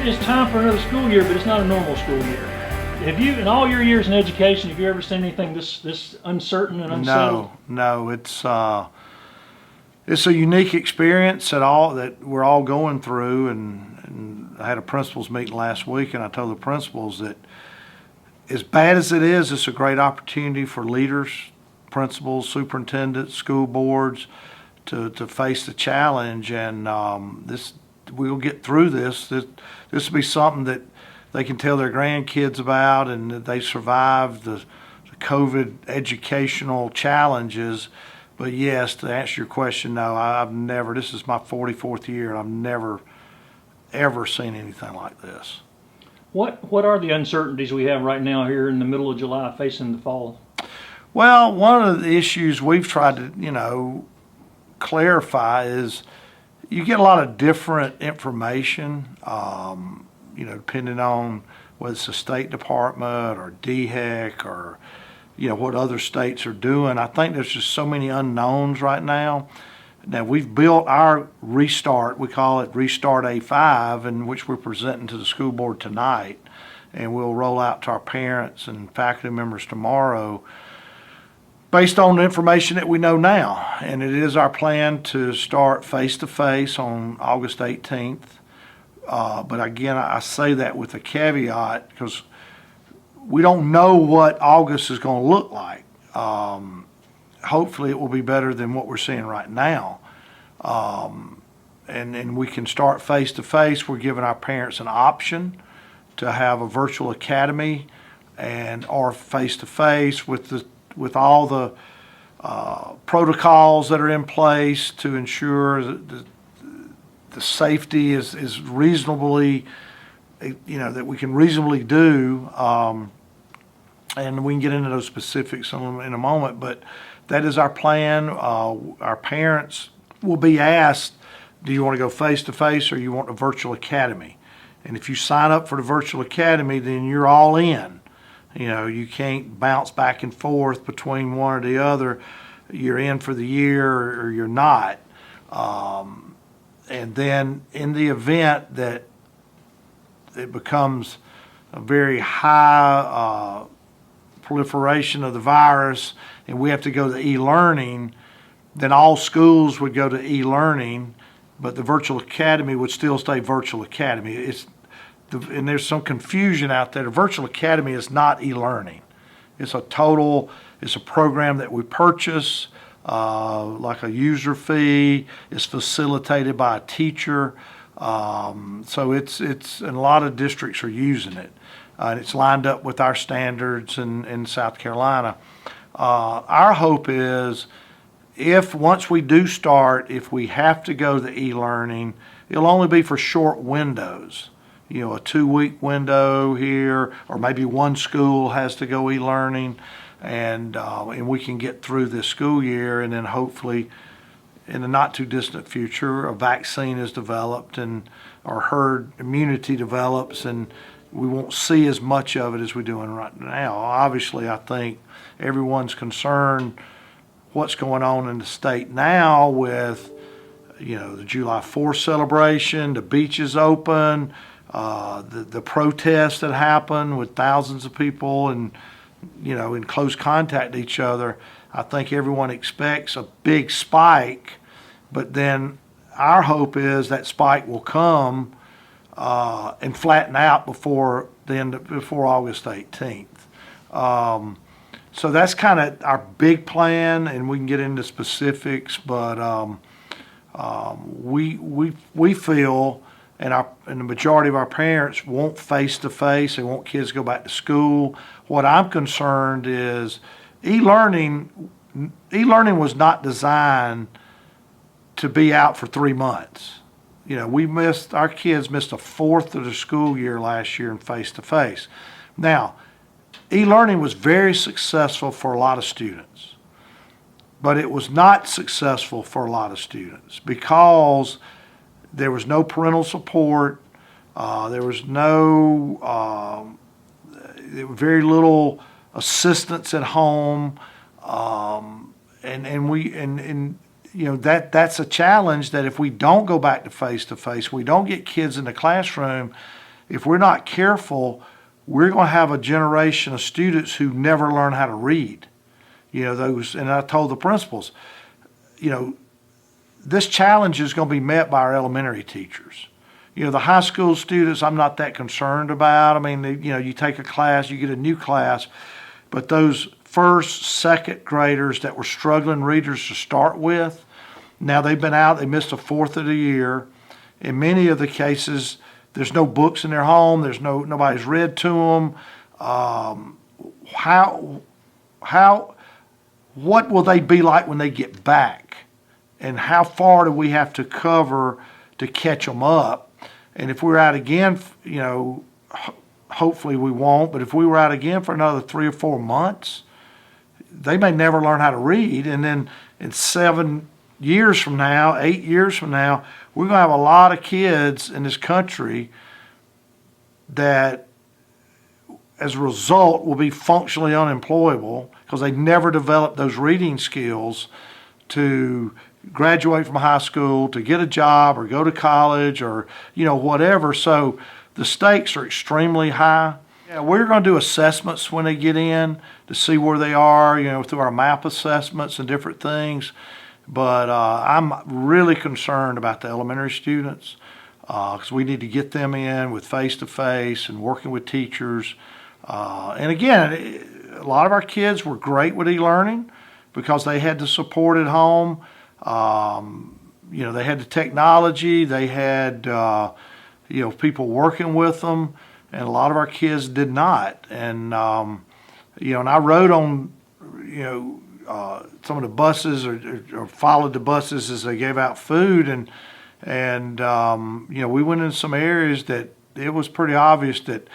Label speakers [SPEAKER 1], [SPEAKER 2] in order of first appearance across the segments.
[SPEAKER 1] it's time for another school year, but it's not a normal school year. Have you, in all your years in education, have you ever seen anything this uncertain and unsettled?
[SPEAKER 2] No, it's a unique experience that we're all going through, and I had a principals meeting last week, and I told the principals that as bad as it is, it's a great opportunity for leaders, principals, superintendents, school boards to face the challenge, and we'll get through this. This will be something that they can tell their grandkids about, and that they survived the COVID educational challenges. But yes, to answer your question, no, I've never, this is my 44th year, and I've never, ever seen anything like this.
[SPEAKER 1] What are the uncertainties we have right now here in the middle of July facing the fall?
[SPEAKER 2] Well, one of the issues we've tried to, clarify is you get a lot of different information, depending on whether it's the State Department or DHEC or, what other states are doing. I think there's just so many unknowns right now. Now, we've built our restart, we call it Restart A5, in which we're presenting to the school board tonight, and we'll roll out to our parents and faculty members tomorrow based on the information that we know now. And it is our plan to start face-to-face on August 18th. But again, I say that with a caveat because we don't know what August is going to look like. Hopefully it will be better than what we're seeing right now. And we can start face-to-face. We're giving our parents an option to have a virtual academy or face-to-face with all the protocols that are in place to ensure that the safety is reasonably, that we can reasonably do. And we can get into those specifics in a moment, but that is our plan. Our parents will be asked, do you want to go face-to-face or you want a virtual academy? And if you sign up for the virtual academy, then you're all in. You can't bounce back and forth between one or the other. You're in for the year or you're not. And then in the event that it becomes a very high proliferation of the virus and we have to go to e-learning, then all schools would go to e-learning, but the virtual academy would still stay virtual academy. And there's some confusion out there. The virtual academy is not e-learning. It's a program that we purchase, like a user fee. It's facilitated by a teacher. So it's and a lot of districts are using it. And it's lined up with our standards in South Carolina. Our hope is once we do start, if we have to go to e-learning, it'll only be for short windows. A 2-week window here, or maybe one school has to go e-learning, and we can get through this school year, and then hopefully in the not too distant future, a vaccine is developed and our herd immunity develops, and we won't see as much of it as we're doing right now. Obviously, I think everyone's concerned what's going on in the state now with, the July 4th celebration, the beaches open, the protests that happened with thousands of people and, in close contact to each other. I think everyone expects a big spike, but then our hope is that spike will come and flatten out before August 18th. So that's kind of our big plan, and we can get into specifics, but we feel, and the majority of our parents want face-to-face. They want kids to go back to school. What I'm concerned is e-learning was not designed to be out for 3 months. Our kids missed a fourth of the school year last year in face-to-face. Now, e-learning was very successful for a lot of students, but it was not successful for a lot of students because there was no parental support. There was very little assistance at home, that's a challenge. That if we don't go back to face, we don't get kids in the classroom, if we're not careful, we're going to have a generation of students who never learn how to read. And I told the principals, this challenge is going to be met by our elementary teachers. The high school students, I'm not that concerned about. I mean, you take a class, you get a new class, but those first, second graders that were struggling readers to start with, now they've been out, they missed a fourth of the year. In many of the cases, there's no books in their home, nobody's read to them. What will they be like when they get back? And how far do we have to cover to catch them up? And if we're out again, hopefully we won't, but if we were out again for another 3 or 4 months, they may never learn how to read. And then in 7 years from now, 8 years from now, we're going to have a lot of kids in this country that, as a result, will be functionally unemployable because they never developed those reading skills to graduate from high school, to get a job or go to college or, whatever. So the stakes are extremely high. Yeah, we're going to do assessments when they get in to see where they are, through our map assessments and different things. But I'm really concerned about the elementary students because we need to get them in with face-to-face and working with teachers. And again, a lot of our kids were great with e-learning because they had the support at home. They had the technology, they had, people working with them, and a lot of our kids did not. And, and I rode on, some of the buses or followed the buses as they gave out food. And we went in some areas that it was pretty obvious that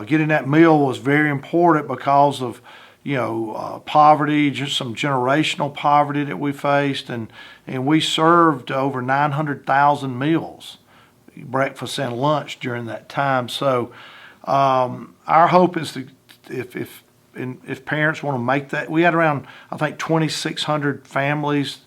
[SPEAKER 2] getting that meal was very important because of, poverty, just some generational poverty that we faced. And we served over 900,000 meals, breakfast and lunch during that time. So our hope is to, if parents want to make that, we had around, I think, 2,600 families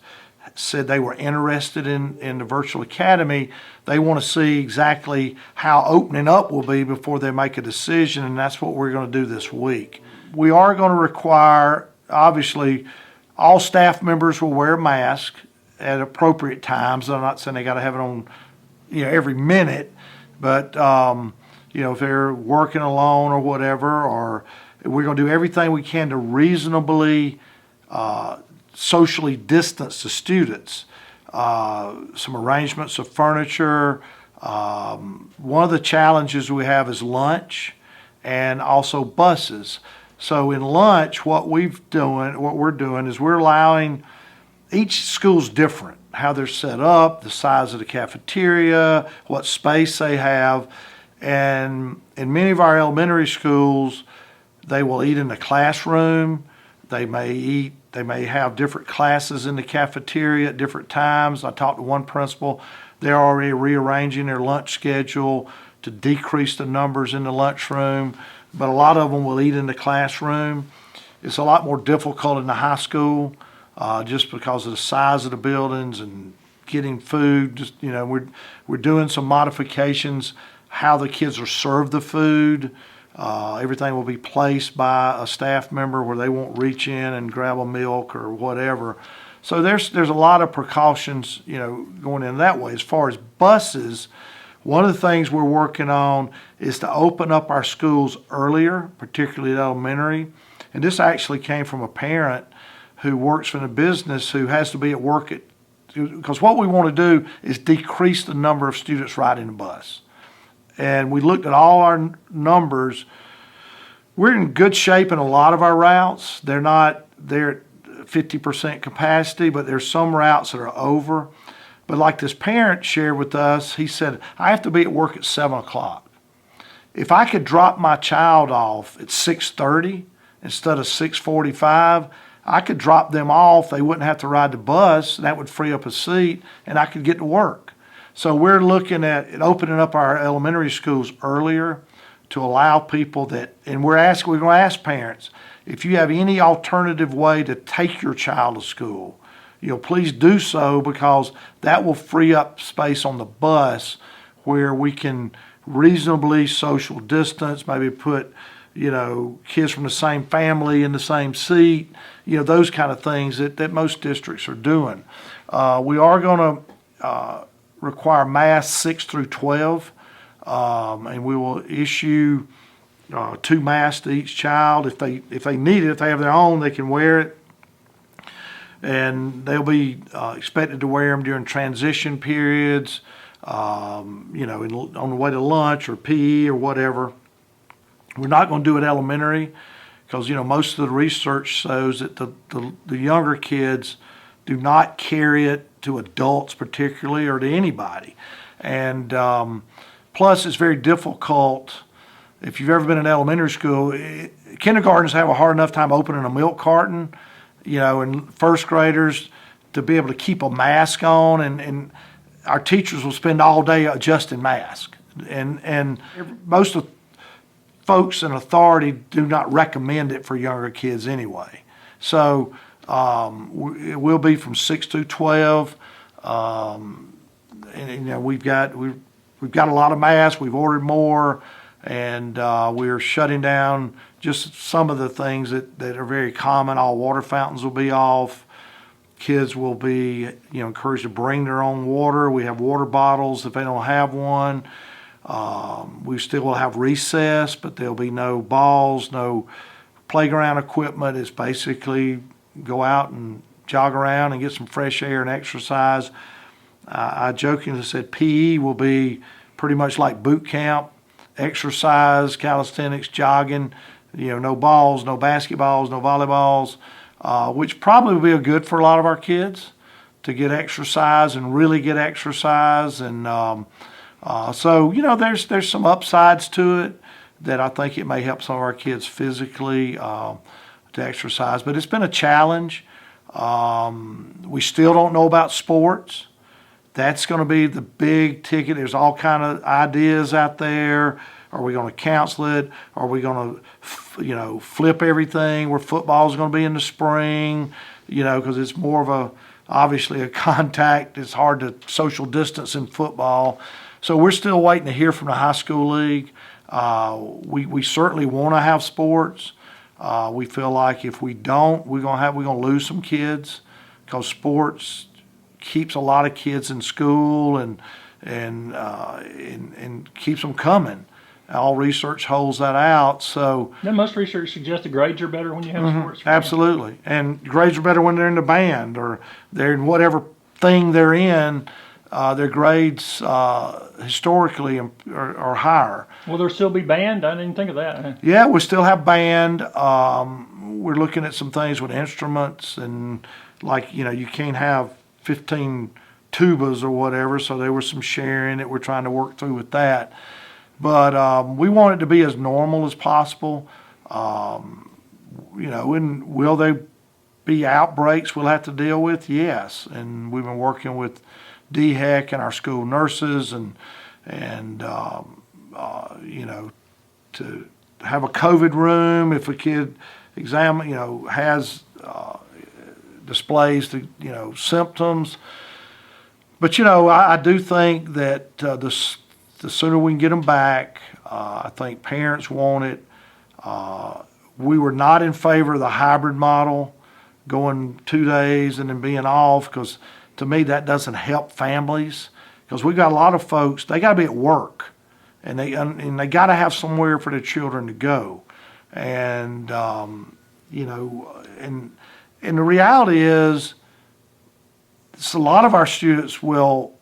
[SPEAKER 2] said they were interested in the virtual academy. They want to see exactly how opening up will be before they make a decision, and that's what we're going to do this week. We are going to require, obviously, all staff members will wear a mask at appropriate times. I'm not saying they got to have it on, every minute, but if they're working alone or whatever, or we're going to do everything we can to reasonably socially distance the students. Some arrangements of furniture. One of the challenges we have is lunch and also buses. So in lunch, what we're doing is we're allowing, each school's different, how they're set up, the size of the cafeteria, what space they have. And in many of our elementary schools, they will eat in the classroom. They may have different classes in the cafeteria at different times. I talked to one principal. They're already rearranging their lunch schedule to decrease the numbers in the lunchroom, but a lot of them will eat in the classroom. It's a lot more difficult in the high school just because of the size of the buildings and getting food. Just, we're doing some modifications, how the kids are served the food. Everything will be placed by a staff member where they won't reach in and grab a milk or whatever. So there's a lot of precautions, going in that way. As far as buses, one of the things we're working on is to open up our schools earlier, particularly at elementary. And this actually came from a parent who works for the business who has to be at work because what we want to do is decrease the number of students riding the bus. And we looked at all our numbers. We're in good shape in a lot of our routes. They're at 50% capacity, but there's some routes that are over. But like this parent shared with us, he said, I have to be at work at 7 o'clock. If I could drop my child off at 6:30 instead of 6:45, I could drop them off. They wouldn't have to ride the bus. That would free up a seat, and I could get to work. So we're looking at opening up our elementary schools earlier to allow people and we're going to ask parents, if you have any alternative way to take your child to school, please do so, because that will free up space on the bus where we can reasonably social distance, maybe put, kids from the same family in the same seat, those kind of things that most districts are doing. We are going to require masks 6 through 12, and we will issue 2 masks to each child. If they need it, if they have their own, they can wear it. And they'll be expected to wear them during transition periods, on the way to lunch or PE or whatever. We're not going to do it elementary because, most of the research shows that the younger kids do not carry it to adults particularly or to anybody. And plus, it's very difficult. If you've ever been in elementary school, kindergartens have a hard enough time opening a milk carton, and first graders to be able to keep a mask on, and our teachers will spend all day adjusting masks. And most of folks in authority do not recommend it for younger kids anyway. So it will be from 6 to 12. We've got a lot of masks. We've ordered more, and we're shutting down just some of the things that are very common. All water fountains will be off. Kids will be encouraged to bring their own water. We have water bottles if they don't have one. We still will have recess, but there'll be no balls, no playground equipment. It's basically go out and jog around and get some fresh air and exercise. I jokingly said PE will be pretty much like boot camp, exercise, calisthenics, jogging, no balls, no basketballs, no volleyballs, which probably will be good for a lot of our kids to get exercise and really get exercise. And so, there's some upsides to it that I think it may help some of our kids physically to exercise. But it's been a challenge. We still don't know about sports. That's going to be the big ticket. There's all kind of ideas out there. Are we going to cancel it? Are we going to, flip everything where football is going to be in the spring? Because it's more of obviously a contact. It's hard to social distance in football. So we're still waiting to hear from the high school league. We certainly want to have sports. We feel like if we don't, we're going to lose some kids because sports keeps a lot of kids in school and keeps them coming. All research holds that out. So
[SPEAKER 1] then most research suggests the grades are better when you have sports.
[SPEAKER 2] Absolutely, and grades are better when they're in the band or they're in whatever thing they're in. Their grades historically are higher.
[SPEAKER 1] Will there still be band? I didn't think of that.
[SPEAKER 2] Yeah, we still have band. We're looking at some things with instruments and you can't have 15 tubas or whatever. So there was some sharing that we're trying to work through with that. But we want it to be as normal as possible. And will there be outbreaks we'll have to deal with? Yes. And we've been working with DHEC and our school nurses and to have a COVID room if a kid has displays symptoms. But I do think that the sooner we can get them back, I think parents want it. We were not in favor of the hybrid model, going 2 days and then being off, because to me that doesn't help families. Because we've got a lot of folks, they got to be at work, and they got to have somewhere for their children to go, and and the reality is, a lot of our students will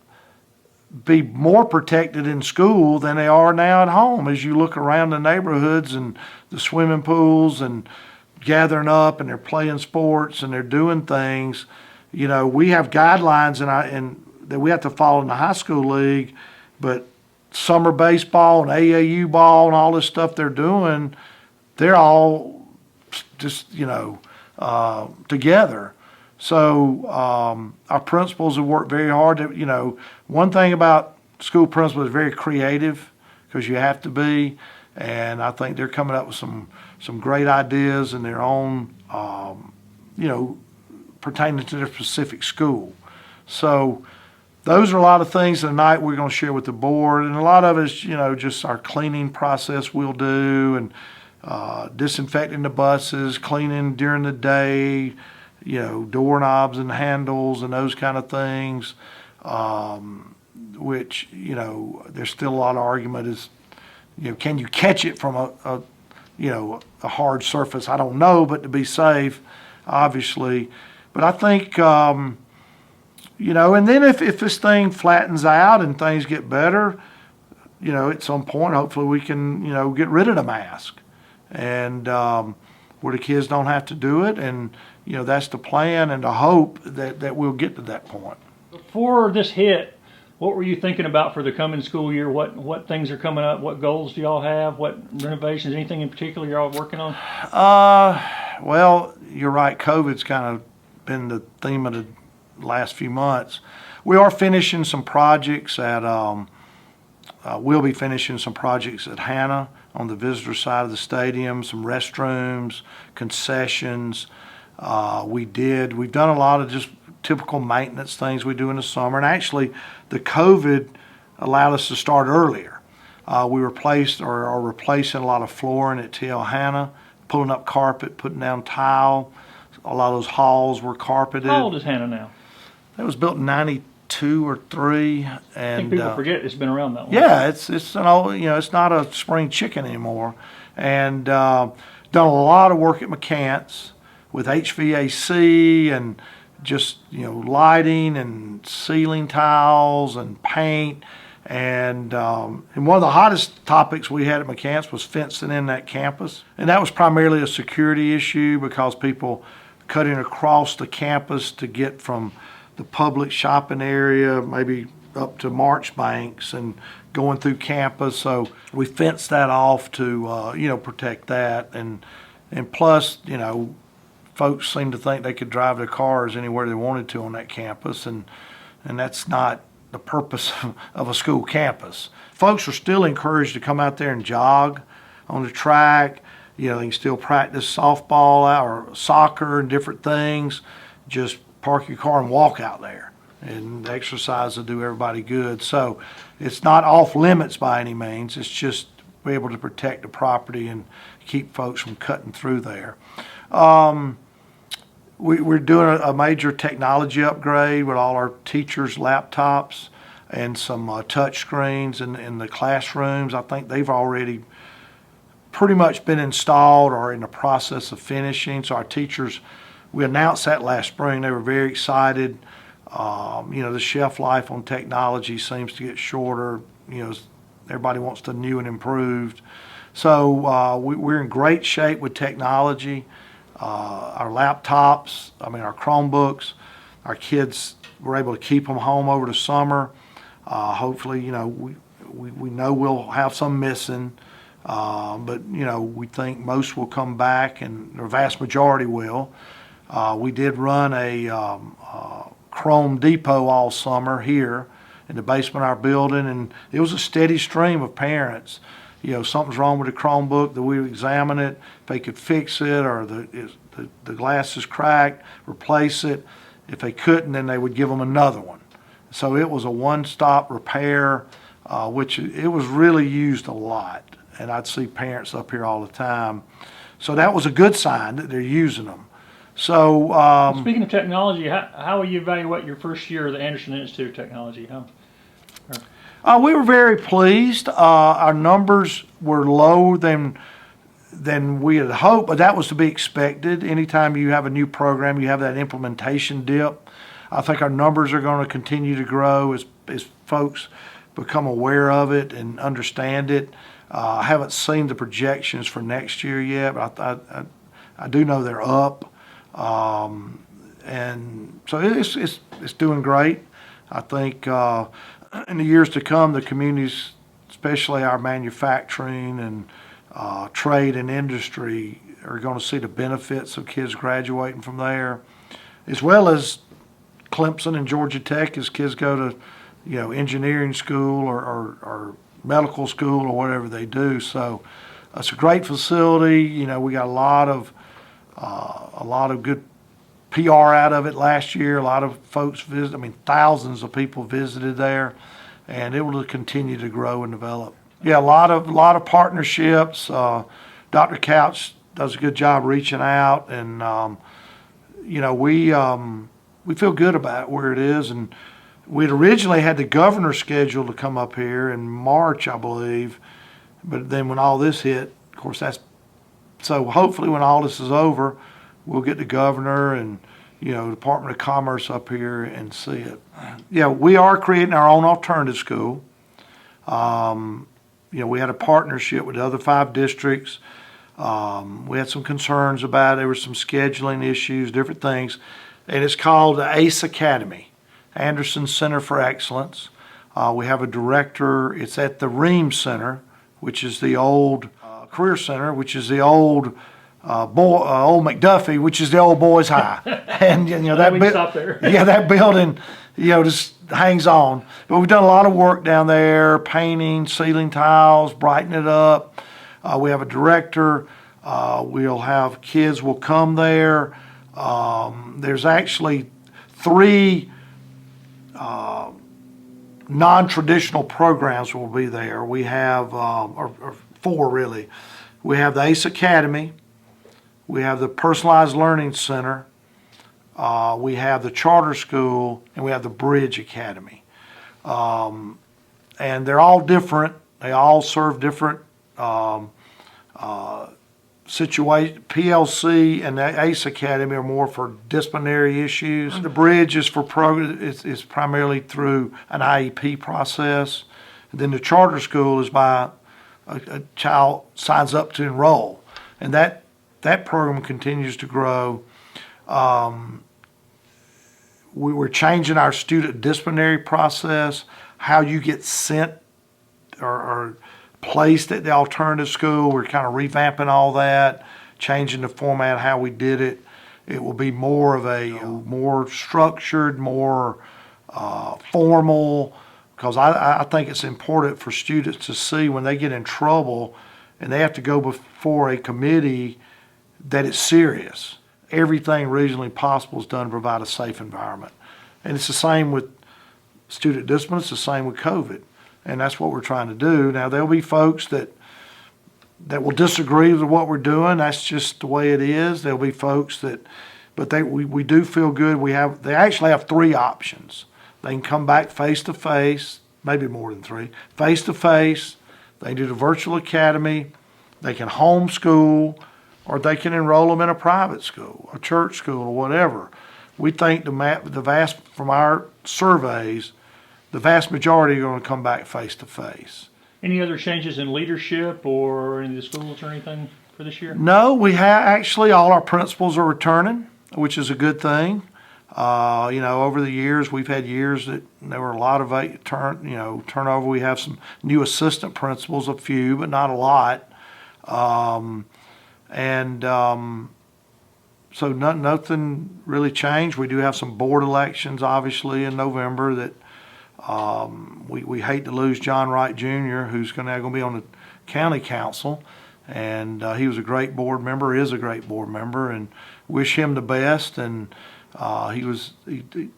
[SPEAKER 2] be more protected in school than they are now at home. As you look around the neighborhoods and the swimming pools and gathering up and they're playing sports and they're doing things, we have guidelines and that we have to follow in the high school league, but summer baseball and AAU ball and all this stuff they're doing, they're all just, together. So our principals have worked very hard to, one thing about school principals is very creative, because you have to be, and I think they're coming up with some great ideas in their own, pertaining to their specific school. So those are a lot of things tonight we're going to share with the board, and a lot of it's, just our cleaning process we'll do, and disinfecting the buses, cleaning during the day, doorknobs and handles and those kind of things, which, there's still a lot of argument is, can you catch it from a hard surface? I don't know, but to be safe, obviously. But I think, and then if this thing flattens out and things get better, at some point, hopefully we can, get rid of the mask, and where the kids don't have to do it. And, that's the plan and the hope that we'll get to that point.
[SPEAKER 1] Before this hit, what were you thinking about for the coming school year? What things are coming up? What goals do y'all have? What renovations? Anything in particular you're all working on?
[SPEAKER 2] Well, you're right. COVID's kind of been the theme of the last few months. We are finishing some projects we'll be finishing some projects at Hannah on the visitor side of the stadium, some restrooms, concessions. We've done a lot of just typical maintenance things we do in the summer. And actually, the COVID allowed us to start earlier. We replaced or are replacing a lot of flooring at TL Hannah, pulling up carpet, putting down tile. A lot of those halls were carpeted.
[SPEAKER 1] How old is Hannah now?
[SPEAKER 2] It was built in 92 or 3. And
[SPEAKER 1] I think people forget it's been around that long.
[SPEAKER 2] Yeah, it's an old, it's not a spring chicken anymore. And done a lot of work at McCants with HVAC and just, lighting and ceiling tiles and paint. And one of the hottest topics we had at McCants was fencing in that campus. And that was primarily a security issue because people cutting across the campus to get from the public shopping area, maybe up to Marchbanks and going through campus. So we fenced that off to, protect that. And plus, folks seem to think they could drive their cars anywhere they wanted to on that campus. And that's not the purpose of a school campus. Folks are still encouraged to come out there and jog on the track. They can still practice softball or soccer and different things. Just park your car and walk out there. And exercise will do everybody good. So it's not off limits by any means. It's just be able to protect the property and keep folks from cutting through there. We're doing a major technology upgrade with all our teachers' laptops and some touch screens in the classrooms. I think they've already pretty much been installed or in the process of finishing. So our teachers, we announced that last spring. They were very excited. The shelf life on technology seems to get shorter. Everybody wants the new and improved. So we're in great shape with technology. Our laptops, our Chromebooks, our kids were able to keep them home over the summer. Hopefully, we know we'll have some missing, but we think most will come back, and the vast majority will. We did run a Chrome Depot all summer here in the basement of our building, and it was a steady stream of parents. Something's wrong with the Chromebook, that we would examine it, if they could fix it, or the glass is cracked, replace it. If they couldn't, then they would give them another one. So it was a one-stop repair, which it was really used a lot. And I'd see parents up here all the time. So that was a good sign that they're using them. So
[SPEAKER 1] speaking of technology, how will you evaluate your first year of the Anderson Institute of Technology?
[SPEAKER 2] We were very pleased. Our numbers were lower than we had hoped, but that was to be expected. Anytime you have a new program, you have that implementation dip. I think our numbers are going to continue to grow as folks become aware of it and understand it. I haven't seen the projections for next year yet, but I do know they're up. And so it's doing great. I think in the years to come, the communities, especially our manufacturing and trade and industry, are going to see the benefits of kids graduating from there, as well as Clemson and Georgia Tech as kids go to, engineering school or medical school or whatever they do. So it's a great facility. We got a lot of good PR out of it last year. A lot of folks visit. I mean, thousands of people visited there, and it will continue to grow and develop. Yeah, a lot of partnerships. Dr. Couch does a good job reaching out, and we feel good about where it is. And we'd originally had the governor scheduled to come up here in March, I believe, but then when all this hit, of course, so hopefully when all this is over, we'll get the governor and Department of Commerce up here and see it. Yeah, we are creating our own alternative school. We had a partnership with the other 5 districts. We had some concerns about it. There were some scheduling issues, different things. And it's called the ACE Academy, Anderson Center for Excellence. We have a director. It's at the Reams Center, which is the old Career Center, which is the old old McDuffie, which is the old boys' high. And that building, just hangs on. But we've done a lot of work down there, painting, ceiling tiles, brightening it up. We have a director. We'll have kids will come there. There's actually 3 non-traditional programs will be there. We have, or 4 really. We have the ACE Academy. We have the Personalized Learning Center. We have the Charter School, and we have the Bridge Academy. And they're all different. They all serve different situation. PLC and the ACE Academy are more for disciplinary issues. The Bridge is for is primarily through an IEP process. And then the Charter School is by a child signs up to enroll, and that program continues to grow. We were changing our student disciplinary process, how you get sent or placed at the alternative school. We're kind of revamping all that, changing the format, how we did it. It will be more of a more structured, more formal, because I think it's important for students to see when they get in trouble and they have to go before a committee that it's serious. Everything reasonably possible is done to provide a safe environment. And it's the same with student discipline. It's the same with COVID. And that's what we're trying to do. Now, there'll be folks that will disagree with what we're doing. That's just the way it is. There'll be folks we do feel good. They actually have 3 options. They can come back face to face, maybe more than 3. Face to face, they can do the virtual academy, they can homeschool, or they can enroll them in a private school, a church school, or whatever. We think from our surveys, the vast majority are going to come back face to face.
[SPEAKER 1] Any other changes in leadership or in the schools or anything for this year?
[SPEAKER 2] No, we have actually all our principals are returning, which is a good thing. Over the years, we've had years that there were a lot of turnover. We have some new assistant principals, a few, but not a lot. So nothing really changed. We do have some board elections, obviously, in November that we hate to lose John Wright Jr., who's going to be on the county council. And he was a great board member, is a great board member, and wish him the best. And he was a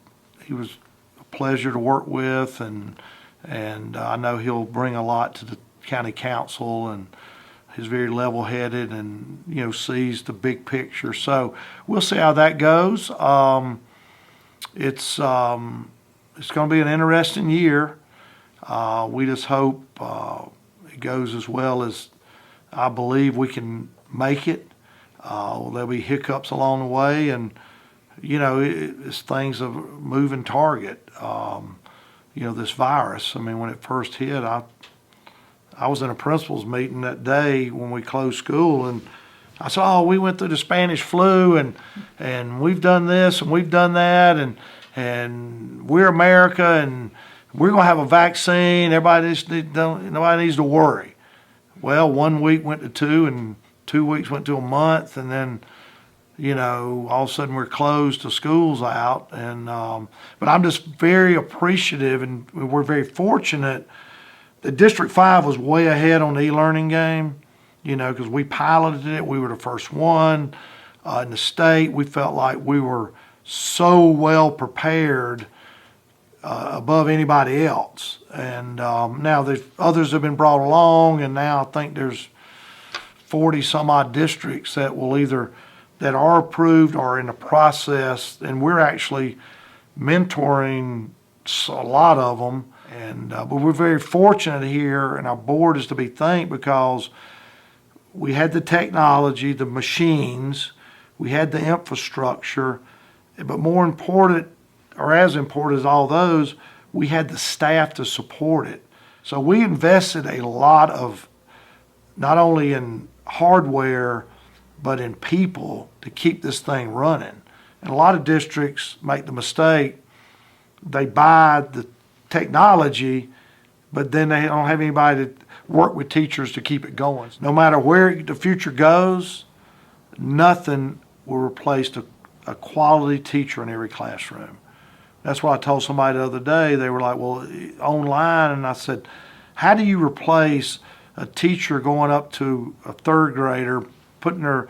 [SPEAKER 2] pleasure to work with, and I know he'll bring a lot to the county council, and he's very level-headed and sees the big picture. So we'll see how that goes. It's going to be an interesting year. We just hope it goes as well as I believe we can make it. There'll be hiccups along the way, and it's things of a moving target. This virus. I mean, when it first hit, I was in a principal's meeting that day when we closed school, and I said, we went through the Spanish flu, and we've done this and we've done that, and we're America, and we're going to have a vaccine. Nobody needs to worry. Well, 1 week went to 2, and 2 weeks went to a month, and then all of a sudden we're closed, the school's out. And but I'm just very appreciative, and we're very fortunate. The District 5 was way ahead on the e-learning game, because we piloted it. We were the first one. in the state. We felt like we were so well prepared above anybody else. And now the others have been brought along, and now I think there's 40 some odd districts that are approved or in the process, and we're actually mentoring a lot of them. And but we're very fortunate here, and our board is to be thanked because we had the technology, the machines, we had the infrastructure, but more important, or as important as all those, we had the staff to support it. So we invested a lot of, not only in hardware, but in people to keep this thing running. And a lot of districts make the mistake, they buy the technology, but then they don't have anybody to work with teachers to keep it going. No matter where the future goes, nothing will replace a quality teacher in every classroom. That's what I told somebody the other day. They were like, well, online, and I said, how do you replace a teacher going up to a third grader, putting their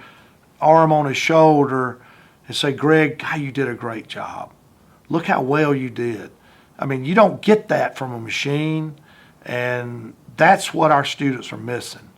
[SPEAKER 2] arm on his shoulder and say, Greg, God, you did a great job. Look how well you did. I mean, you don't get that from a machine, and that's what our students are missing.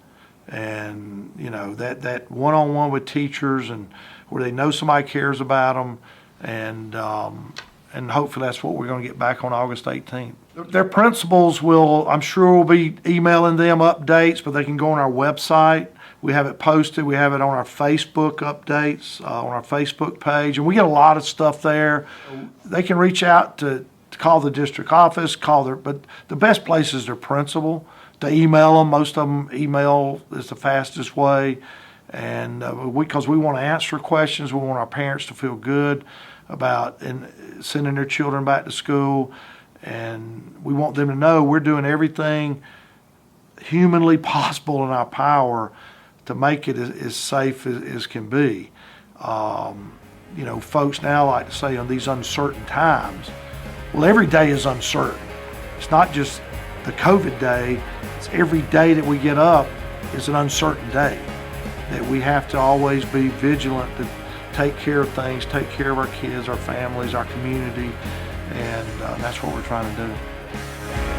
[SPEAKER 2] And, you know, that one-on-one with teachers, and where they know somebody cares about them, and hopefully that's what we're going to get back on August 18th. Their principals I'm sure will be emailing them updates, but they can go on our website. We have it posted. We have it on our Facebook updates, on our Facebook page, and we get a lot of stuff there. They can reach out to call the district office, but the best place is their principal. To email them, most of them email is the fastest way, and because we want to answer questions, we want our parents to feel good about sending their children back to school, and we want them to know we're doing everything humanly possible in our power to make it as safe as can be. You know, folks now like to say on these uncertain times, well, every day is uncertain. It's not just the COVID day, it's every day that we get up is an uncertain day, that we have to always be vigilant to take care of things, take care of our kids, our families, our community, and that's what we're trying to do.